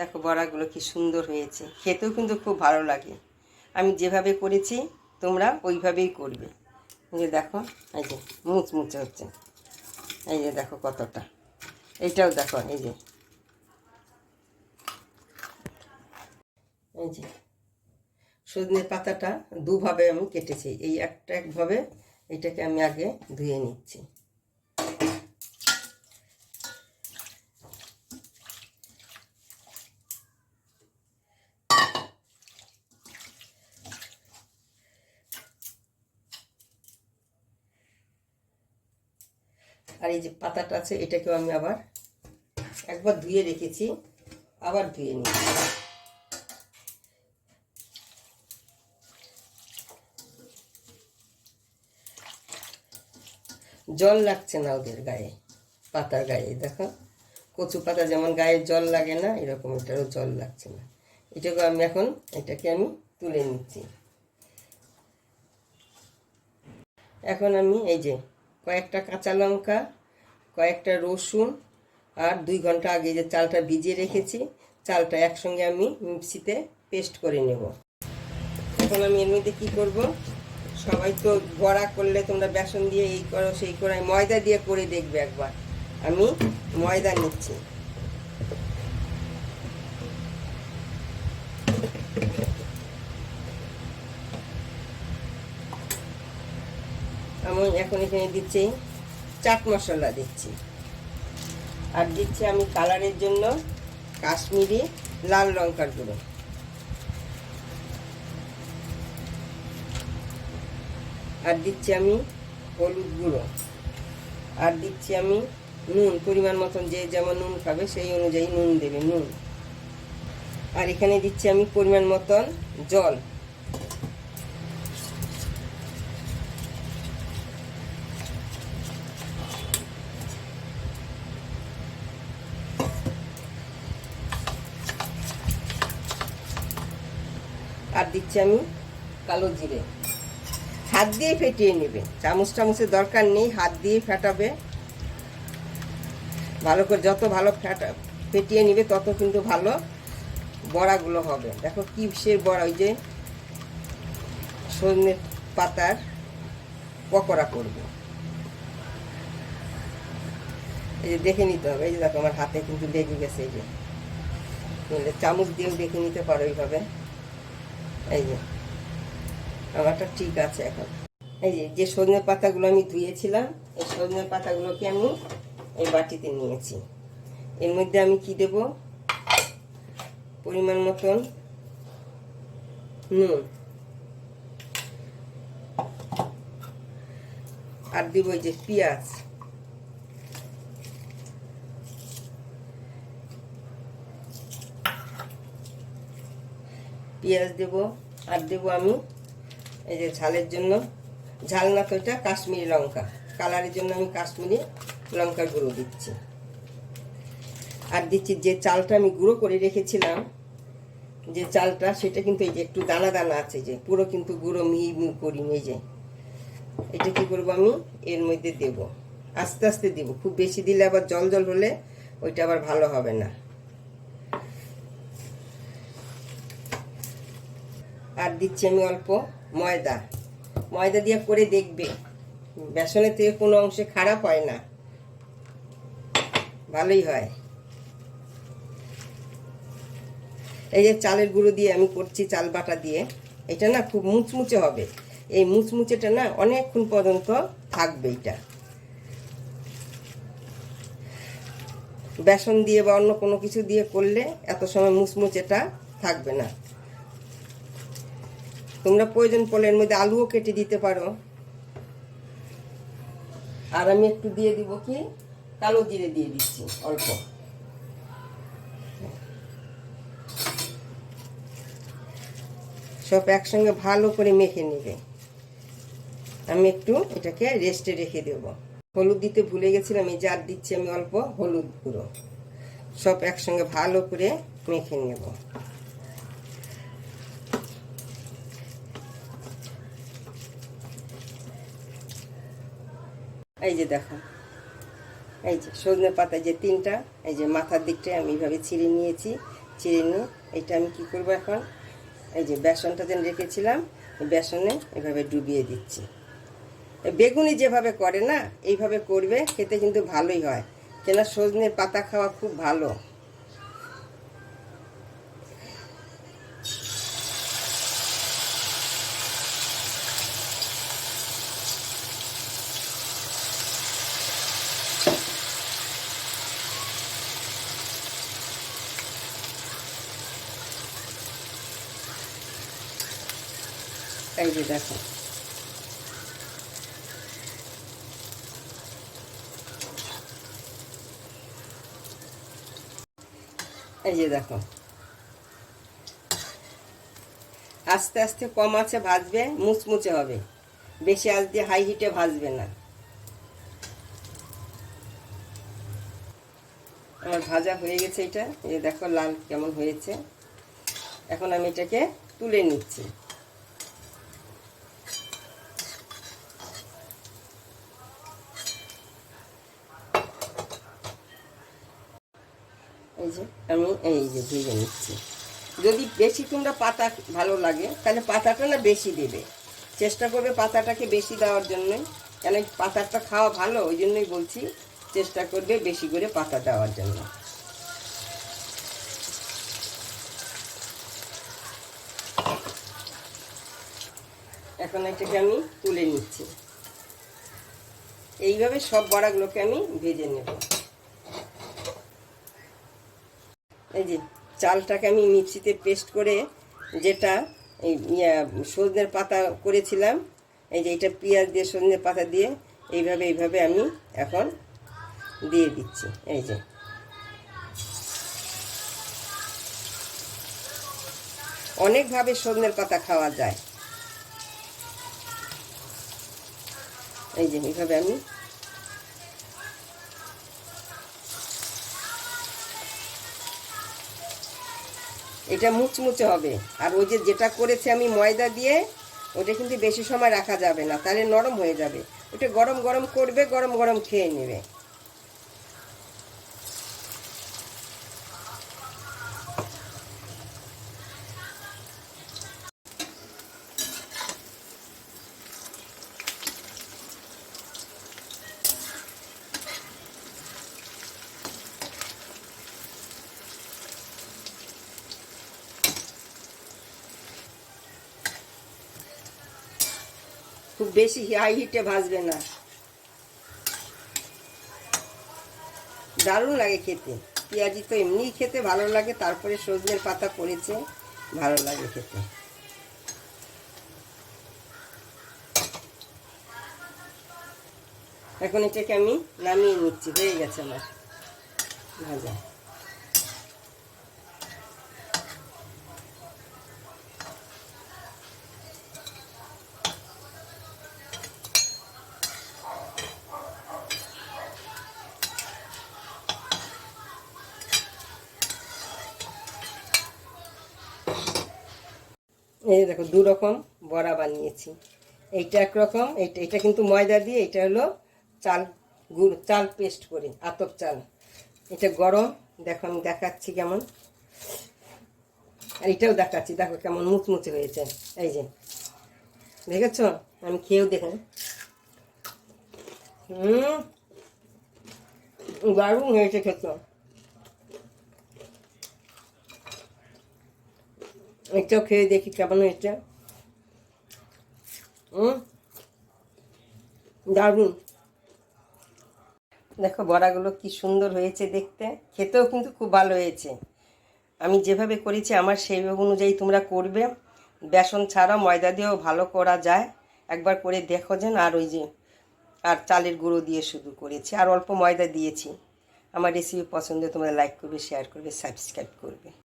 দেখো বড়াগুলো কি সুন্দর হয়েছে, খেতেও কিন্তু খুব ভালো লাগে। আমি যেভাবে করেছি তোমরা ওইভাবেই করবে। এই যে দেখো, এই যে মুচমুচে হচ্ছে, এই যে দেখো কতটা। এইটাও দেখো, এই যে সজনে পাতাটা দুভাবে আমি কেটেছি। এই একটা একভাবে, এটাকে আমি আগে ধুয়ে নিচ্ছি। আর এই যে পাতাটা আছে, এটাকেও আমি আবার একবার ধুয়ে রেখেছি, আবার ধুয়ে নিচ্ছি। জল লাগছে না ওদের গায়ে, পাতার গায়ে দেখো, কচু পাতা যেমন গায়ে জল লাগে না, এরকম এটারও জল লাগছে না। এটাকে আমি এখন তুলে নিচ্ছি। এখন আমি এই যে কয়েকটা কাঁচা লঙ্কা, কয়েকটা রসুন, আর 2 ঘন্টা আগে যে চালটা ভিজিয়ে রেখেছি, চালটা একসঙ্গে আমি মিক্সিতে পেস্ট করে নেব। এখন আমি এর মধ্যে কী করব, সবাই তো বড়া করলে তোমরা বেসন দিয়ে এই করো সেই করো, ময়দা দিয়ে করে দেখবে একবার। আমি ময়দা নিচ্ছি। আমি এখন এখানে দিচ্ছি চাট মশলা দিচ্ছি, আর দিচ্ছি আমি কালারের জন্য কাশ্মীরি লাল লঙ্কার গুঁড়ো, আর দিচ্ছি আমি হলুদ গুঁড়ো, আর দিচ্ছি আমি নুন পরিমাণ মতন, যে যেমন নুন খাবে সেই অনুযায়ী নুন দেবে, নুন। আর এখানে দিচ্ছি আমি পরিমাণ মতন জল। আর দিচ্ছি আমি কালো জিরে। হাত দিয়ে ফেটিয়ে নেবে, চামচের দরকার নেই, হাত দিয়ে ফেটাবে ভালো করে। যত ভালো ফেটিয়ে নিবে তত কিন্তু ভালো বড়াগুলো হবে। দেখো কিসের বড়া, ওই যে সজনে পাতার পকোড়া করবে। এই যে দেখে নিতে হবে, এই যে দেখো আমার হাতে কিন্তু লেগে গেছে, এই যে চামচ দিয়েও দেখে নিতে পারো এইভাবে। এই যে আমারটা ঠিক আছে। এখন এই যে সজনে পাতাগুলো আমি ধুয়েছিলাম, এই সজনে পাতাগুলোকে আমি এই বাটিতে নিয়েছি। এর মধ্যে আমি কি দেব, পরিমাণ মতন নুন, আর দিব এই যে পেঁয়াজ, দেব, আর দেব আমি এই যে ঝালের জন্য, ঝাল না তো এটা কাশ্মীরি লঙ্কা, কালারের জন্য আমি কাশ্মীরি লঙ্কার গুঁড়ো দিচ্ছি। আর দিচ্ছি যে চালটা আমি গুঁড়ো করে রেখেছিলাম, যে চালটা, সেটা কিন্তু এই যে একটু দানা দানা আছে, যে পুরো কিন্তু গুঁড়ো মিহি করি। এই যে এটা কি করবো, আমি এর মধ্যে দেব, আস্তে আস্তে দেব, খুব বেশি দিলে আবার জল জল হলে ওইটা আবার ভালো হবে না। আর দিচ্ছি আমি অল্প ময়দা। ময়দা দিয়ে করে দেখবে, বেসনের থেকে কোনো অংশে খারাপ হয় না, ভালোই হয়। এই যে চালের গুঁড়ো দিয়ে আমি করছি, চাল বাটা দিয়ে, এটা না খুব মুচমুচে হবে। এই মুচমুচেটা না অনেকক্ষণ পর্যন্ত থাকবে। এটা বেসন দিয়ে বা অন্য কোনো কিছু দিয়ে করলে এত সময় মুচমুচেটা থাকবে না। তোমরা প্রয়োজন পড়লে এর মধ্যে আলুও কেটে দিতে পারো। আর আমি একটু দিয়ে দিব কি, কালো জিরে দিয়ে দিচ্ছি অল্প। সব একসঙ্গে ভালো করে মেখে নেবে। আমি একটু এটাকে রেস্টে রেখে দেব। হলুদ দিতে ভুলে গেছিলাম, এই জার দিচ্ছি আমি অল্প হলুদ গুঁড়ো। সব একসঙ্গে ভালো করে মেখে নেব। এই যে দেখো, এই যে সজনে পাতা যে 3টা, এই যে মাথার দিকটায় আমি এইভাবে ছিঁড়ে নিয়েছি। চিড়ে নিয়ে এইটা আমি কি করব এখন, এই যে বেসনটা যেন রেখেছিলাম বেসনে এভাবে ডুবিয়ে দিচ্ছি। বেগুনি যেভাবে করে না এইভাবে করবে, খেতে কিন্তু ভালোই হয়, কেন সজনের পাতা খাওয়া খুব ভালো। এই যে দেখো, এই যে দেখো, আস্তে আস্তে কম আঁচে ভাজবে, মুচমুচে হবে, বেশি আঁচ দিয়ে হাই হিটে ভাজবে না। আমার ভাজা হয়ে গেছে, এটা এই দেখো লাল কেমন হয়েছে। এখন আমি এটাকে তুলে নিচ্ছি। এই যে আমি এই যে ভেজে নিচ্ছি। যদি বেশি তোমরা পাতা ভালো লাগে তাহলে পাতাটা না বেশি দেবে, চেষ্টা করবে পাতাটাকে বেশি দেওয়ার জন্যই, কেন পাতাটা খাওয়া ভালো, ওই জন্যই বলছি চেষ্টা করবে বেশি করে পাতা দেওয়ার জন্য। এখন এটাকে আমি তুলে নিচ্ছি। এইভাবে সব বড়াগুলোকে আমি ভেজে নেব। এই যে চালটাকে আমি মিক্সিতে পেস্ট করে, যেটা এই সজনের পাতা করেছিলাম, এই যে এটা পেঁয়াজ দিয়ে সজনের পাতা দিয়ে এইভাবে আমি এখন দিয়ে দিচ্ছি। এই যে অনেকভাবে সজনের পাতা খাওয়া যায়। এই যে এইভাবে আমি এটা মুচমুচে হবে। আর ওই যে যেটা করেছে আমি ময়দা দিয়ে, ওটা কিন্তু বেশি সময় রাখা যাবে না, তাহলে নরম হয়ে যাবে। ওটা গরম গরম করবে, গরম গরম খেয়ে নেবে। খুব বেশি হাই হিটে ভাজবে না, দারুণ লাগে খেতে। পেঁয়াজি তো এমনিই খেতে ভালো লাগে, তারপরে সজনের পাতা পড়েছে, ভালো লাগে খেতে। এখন এটাকে আমি নামিয়ে নিচ্ছি, হয়ে গেছে আমার ভাজা। এই দেখো দু রকম বড়া বানিয়েছি। এইটা একরকম, এটা কিন্তু ময়দা দিয়ে, এটা হলো চাল গুঁড়ো, চাল পেস্ট করে, আতপ চাল। এটা গরম, দেখো আমি দেখাচ্ছি কেমন, আর এটাও দেখাচ্ছি, দেখো কেমন মুচমুচে হয়েছে। এই যে দেখেছ, আমি খেয়েও দেখুন। দারুণ হয়েছে খেতে। এটাও খেয়ে দেখি কেমন হয়েছে। দারুণ। দেখো বড়াগুলো কি সুন্দর হয়েছে দেখতে, খেতেও কিন্তু খুব ভালো হয়েছে। আমি যেভাবে করেছি আমার সেইভাবে অনুযায়ী তোমরা করবে। বেসন ছাড়া ময়দা দিয়েও ভালো করা যায়, একবার করে দেখো যেন। আর ওই যে আর চালের গুঁড়ো দিয়ে শুধু করেছি, আর অল্প ময়দা দিয়েছি। আমার রেসিপি পছন্দ তোমরা লাইক করবে, শেয়ার করবে, সাবস্ক্রাইব করবে।